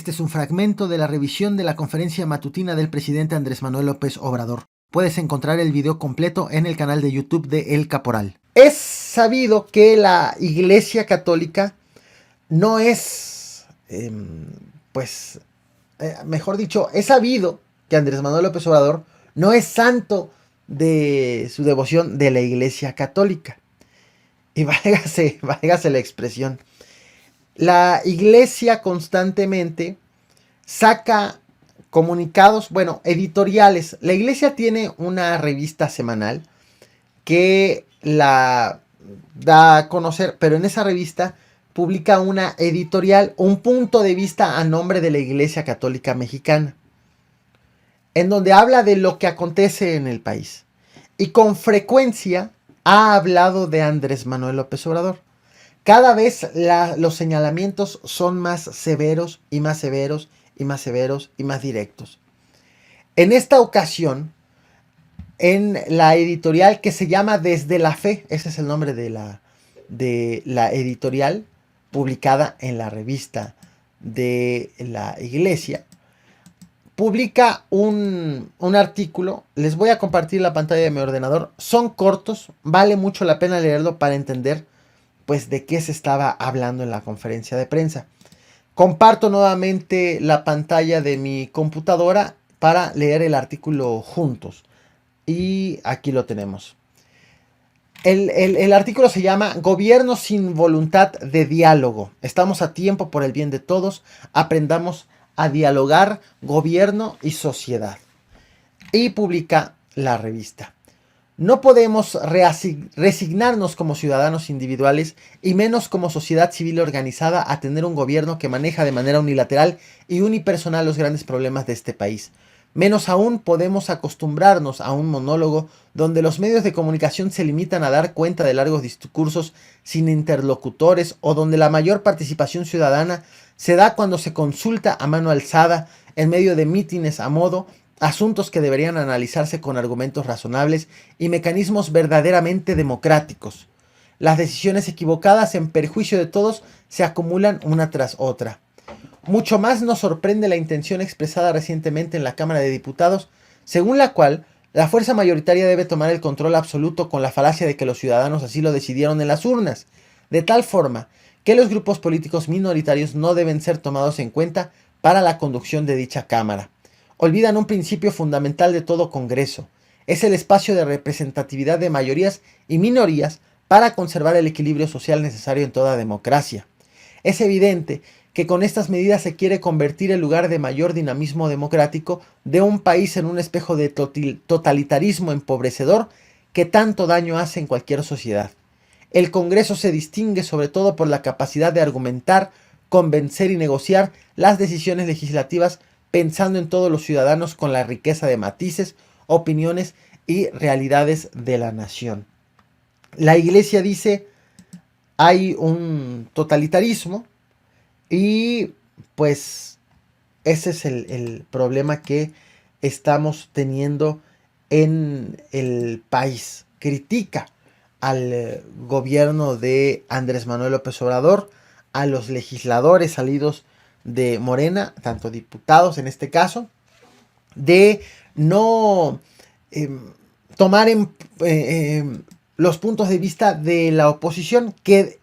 Este es un fragmento de la revisión de la conferencia matutina del presidente Andrés Manuel López Obrador. Puedes encontrar el video completo en el canal de YouTube de El Caporal. Es sabido que la Iglesia Católica no es, mejor dicho, es sabido que Andrés Manuel López Obrador no es santo de su devoción de la Iglesia Católica. Y válgase la expresión. La Iglesia constantemente saca comunicados, editoriales. La Iglesia tiene una revista semanal que la da a conocer, pero en esa revista publica una editorial, un punto de vista a nombre de la Iglesia Católica Mexicana, en donde habla de lo que acontece en el país. Y con frecuencia ha hablado de Andrés Manuel López Obrador. Cada vez los señalamientos son más severos y más severos y más severos y más directos. En esta ocasión, en la editorial que se llama Desde la Fe, ese es el nombre de la editorial publicada en la revista de la Iglesia, publica un artículo. Les voy a compartir la pantalla de mi ordenador. Son cortos, vale mucho la pena leerlo para entender pues de qué se estaba hablando en la conferencia de prensa. Comparto nuevamente la pantalla de mi computadora para leer el artículo juntos. Y aquí lo tenemos. El artículo se llama Gobierno sin voluntad de diálogo. Estamos a tiempo por el bien de todos. Aprendamos a dialogar gobierno y sociedad. Y publica la revista. No podemos resignarnos como ciudadanos individuales y menos como sociedad civil organizada a tener un gobierno que maneja de manera unilateral y unipersonal los grandes problemas de este país. Menos aún podemos acostumbrarnos a un monólogo donde los medios de comunicación se limitan a dar cuenta de largos discursos sin interlocutores o donde la mayor participación ciudadana se da cuando se consulta a mano alzada en medio de mítines a modo, asuntos que deberían analizarse con argumentos razonables y mecanismos verdaderamente democráticos. Las decisiones equivocadas en perjuicio de todos se acumulan una tras otra. Mucho más nos sorprende la intención expresada recientemente en la Cámara de Diputados, según la cual la fuerza mayoritaria debe tomar el control absoluto con la falacia de que los ciudadanos así lo decidieron en las urnas, de tal forma que los grupos políticos minoritarios no deben ser tomados en cuenta para la conducción de dicha Cámara. Olvidan un principio fundamental de todo Congreso. Es el espacio de representatividad de mayorías y minorías para conservar el equilibrio social necesario en toda democracia. Es evidente que con estas medidas se quiere convertir el lugar de mayor dinamismo democrático de un país en un espejo de totalitarismo empobrecedor que tanto daño hace en cualquier sociedad. El Congreso se distingue sobre todo por la capacidad de argumentar, convencer y negociar las decisiones legislativas pensando en todos los ciudadanos con la riqueza de matices, opiniones y realidades de la nación. La Iglesia dice, hay un totalitarismo y pues ese es el problema que estamos teniendo en el país. Critica al gobierno de Andrés Manuel López Obrador, a los legisladores salidos de Morena, tanto diputados en este caso, de no tomar los puntos de vista de la oposición que,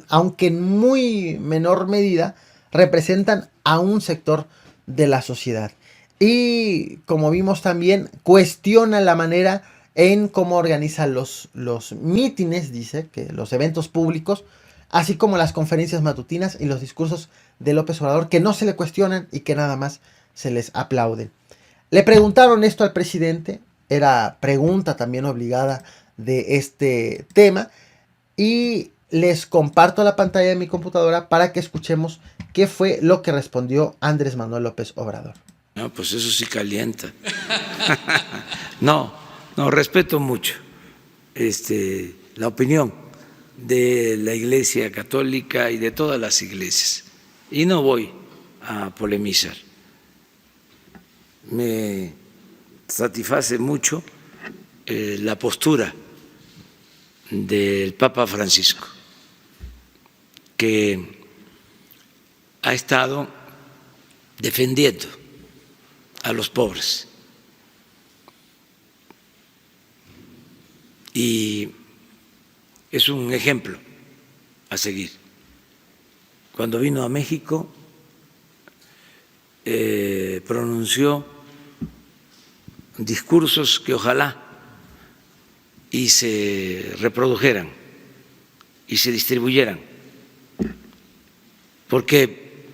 aunque en muy menor medida, representan a un sector de la sociedad. Y como vimos también, cuestiona la manera en cómo organiza los mítines, dice que los eventos públicos, así como las conferencias matutinas y los discursos de López Obrador, que no se le cuestionan y que nada más se les aplauden. Le preguntaron esto al presidente, era pregunta también obligada de este tema, y les comparto la pantalla de mi computadora para que escuchemos qué fue lo que respondió Andrés Manuel López Obrador. No, pues eso sí calienta. No, respeto mucho la opinión de la Iglesia Católica y de todas las iglesias. Y no voy a polemizar. Me satisface mucho la postura del Papa Francisco, que ha estado defendiendo a los pobres. Y es un ejemplo a seguir. Cuando vino a México, pronunció discursos que ojalá y se reprodujeran y se distribuyeran, porque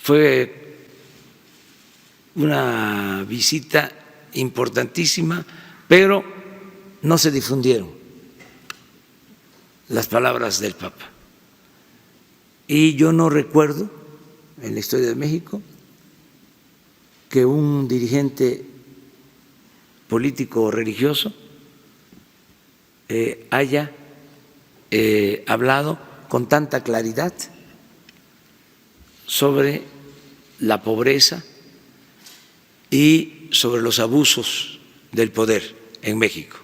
fue una visita importantísima, pero no se difundieron las palabras del Papa. Y yo no recuerdo en la historia de México que un dirigente político o religioso haya hablado con tanta claridad sobre la pobreza y sobre los abusos del poder en México.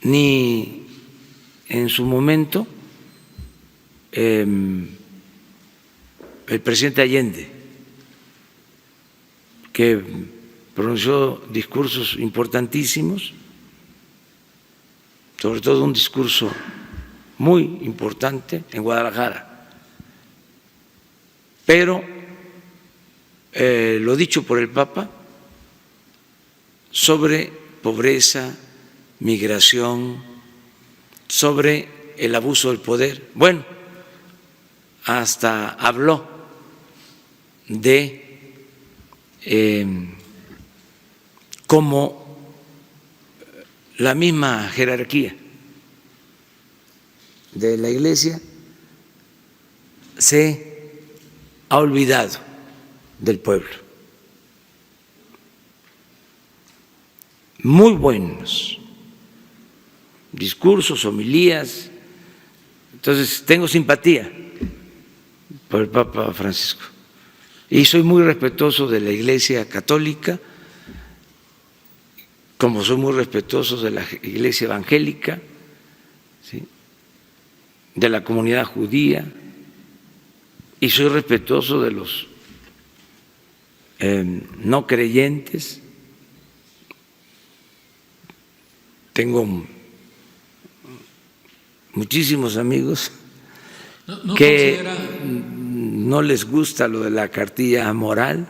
Ni en su momento el presidente Allende, que pronunció discursos importantísimos, sobre todo un discurso muy importante en Guadalajara, pero lo dicho por el Papa sobre pobreza, migración, sobre el abuso del poder, bueno, hasta habló de cómo la misma jerarquía de la Iglesia se ha olvidado del pueblo. Muy buenos discursos, homilías. Entonces tengo simpatía por el Papa Francisco y soy muy respetuoso de la Iglesia Católica, como soy muy respetuoso de la Iglesia Evangélica, ¿sí?, de la comunidad judía, y soy respetuoso de los no creyentes. Tengo muchísimos amigos que no les gusta lo de la cartilla moral,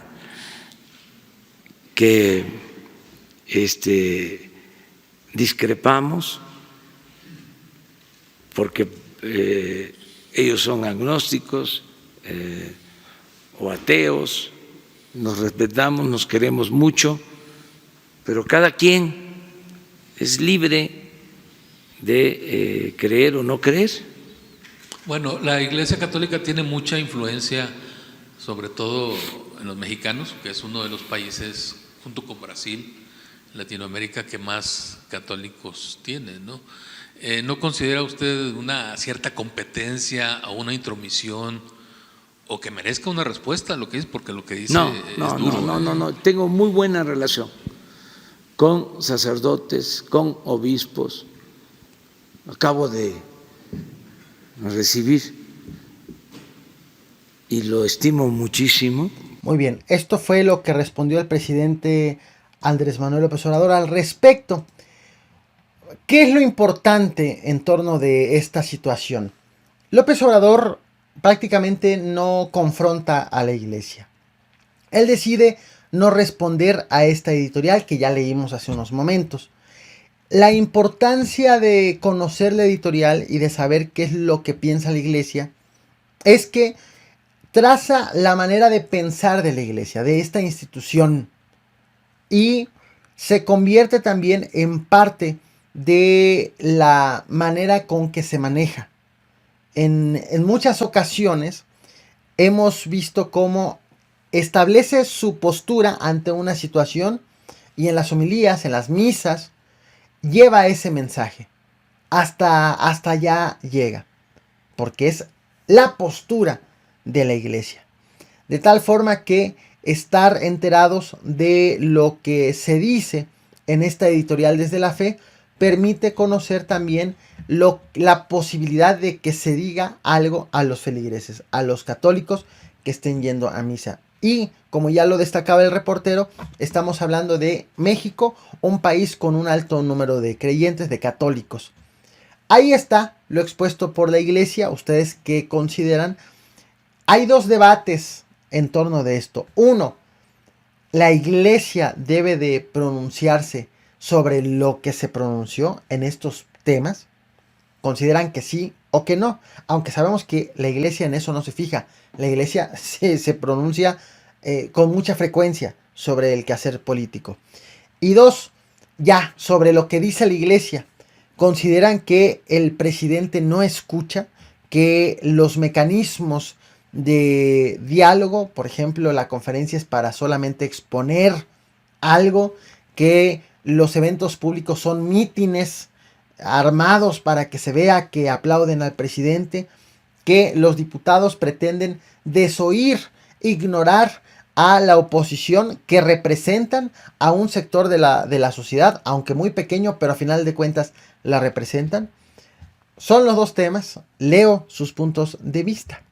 que discrepamos porque ellos son agnósticos o ateos, nos respetamos, nos queremos mucho, pero cada quien es libre de creer o no creer. Bueno, la Iglesia Católica tiene mucha influencia, sobre todo en los mexicanos, que es uno de los países, junto con Brasil, Latinoamérica, que más católicos tiene, ¿no? ¿No considera usted una cierta competencia o una intromisión, o que merezca una respuesta a lo que dice? Porque lo que dice es duro. No, tengo muy buena relación con sacerdotes, con obispos. Acabo de recibir y lo estimo muchísimo. Muy bien, esto fue lo que respondió el presidente Andrés Manuel López Obrador al respecto. ¿Qué es lo importante en torno de esta situación? López Obrador prácticamente no confronta a la Iglesia. Él decide no responder a esta editorial que ya leímos hace unos momentos. La importancia de conocer la editorial y de saber qué es lo que piensa la Iglesia es que traza la manera de pensar de la Iglesia, de esta institución, y se convierte también en parte de la manera con que se maneja. En muchas ocasiones hemos visto cómo establece su postura ante una situación y en las homilías, en las misas, lleva ese mensaje. Hasta allá llega. Porque es la postura de la Iglesia. De tal forma que estar enterados de lo que se dice en esta editorial Desde la Fe permite conocer también la posibilidad de que se diga algo a los feligreses, a los católicos que estén yendo a misa. Y como ya lo destacaba el reportero, estamos hablando de México, un país con un alto número de creyentes, de católicos. Ahí está lo expuesto por la iglesia. ¿Ustedes qué consideran? Hay dos debates en torno de esto. Uno, la iglesia debe de pronunciarse sobre lo que se pronunció en estos temas. ¿Consideran que sí o que no? Aunque sabemos que la iglesia en eso no se fija. La iglesia se pronuncia con mucha frecuencia sobre el quehacer político. Y dos, ya sobre lo que dice la iglesia. ¿Consideran que el presidente no escucha? Que los mecanismos de diálogo, por ejemplo, la conferencia es para solamente exponer algo, que los eventos públicos son mítines armados para que se vea que aplauden al presidente, que los diputados pretenden desoír, ignorar a la oposición, que representan a un sector de la sociedad, aunque muy pequeño, pero a final de cuentas la representan. Son los dos temas, leo sus puntos de vista.